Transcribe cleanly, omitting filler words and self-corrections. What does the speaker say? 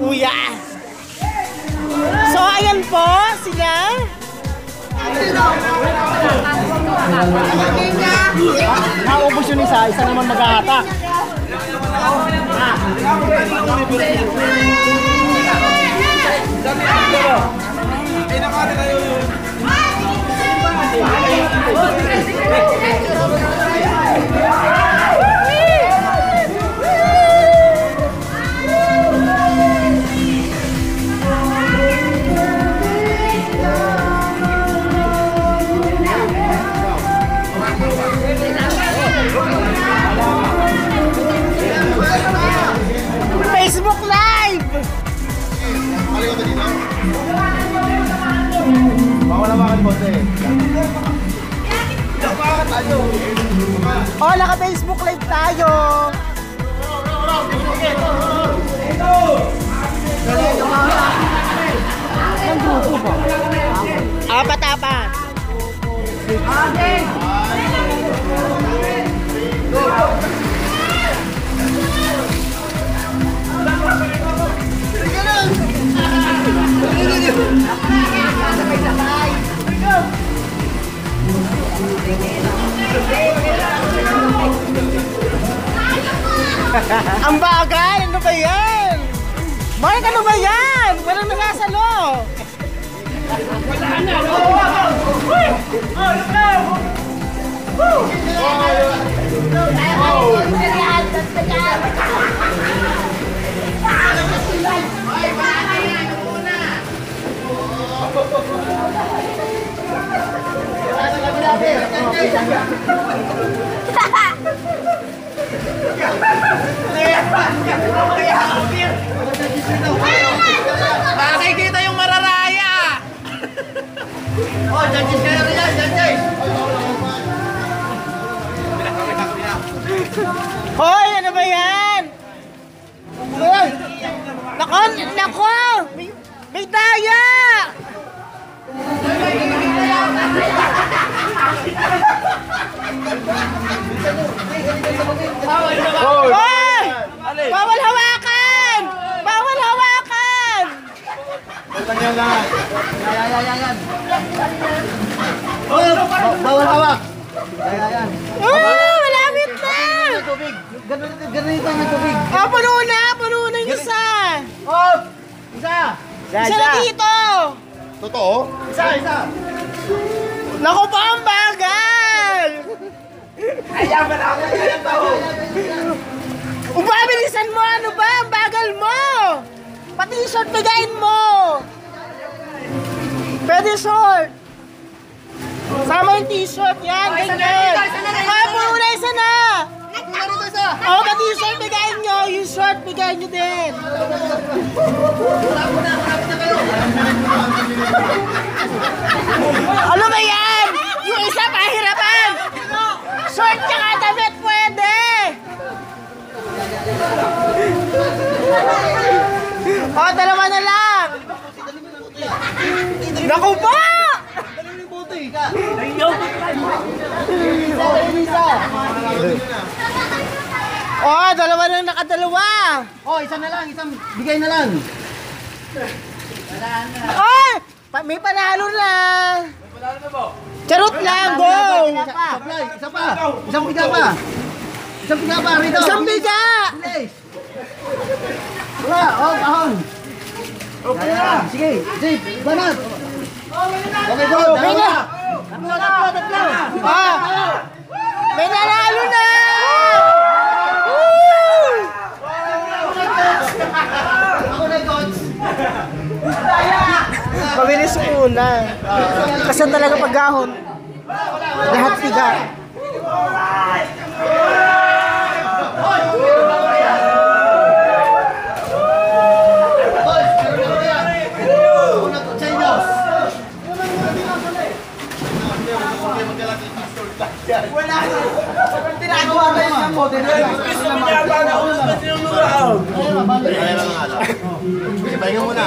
Kuya. So, ayan po sila. Naubos yun isa naman maghahatak. Facebook Live! Oh, naka-Facebook Live tayo! Apat-apat! Ang bagal! Ano ba yan? Mark, ano ba yan? Walang nakasalo! Wala na! Makikita yung mararaya! Oh, judges kayo rin yan, judges! Hoy, ano ba yan? Hoy! Nako! May daya! Hoy! Bawal hawakan! Bawal hawakan! Bawal hawak! Malapit na! Ganito yung tubig. Puno na yung isa! Oh! Isa! Isa na dito! Totoo? Isa! Naku pa ang bagal! Ayaw ba na ako yung tao? Bilisan mo! Ano ba? Ang bagal mo! Pati yung short bigayin mo! Pwede short! Sama yung t-shirt yan! Ganyan! Puno na isa na! Oh, pati yung short bigayin nyo! Yung short bigayin nyo din! Ano ba yan? Yung isa pahirapan! Short tsaka damit pwede! Oh, dalawa na lang! Naku po! Oh, dalawa na nakadalawa! Oh, isa na lang, isang bigay na lang. Oh! May panalo na! Charot lang, go! Supply, isa pa. Isang biga pa. Isang biga pa, rito. Isang biga! Bilis. Wala, oh, ahon. Okay na. Sige, Jake, banat. Okay, go. May na! Tatlo. Ah! May nanalo na! Ako na, coach. Mabilis una. Kasi talaga paghahon. Lahat tiga. Wala. Tinagawa na yun ang model. Gusto mo niya ba na ulo ba tinuluraan? Pahinga muna.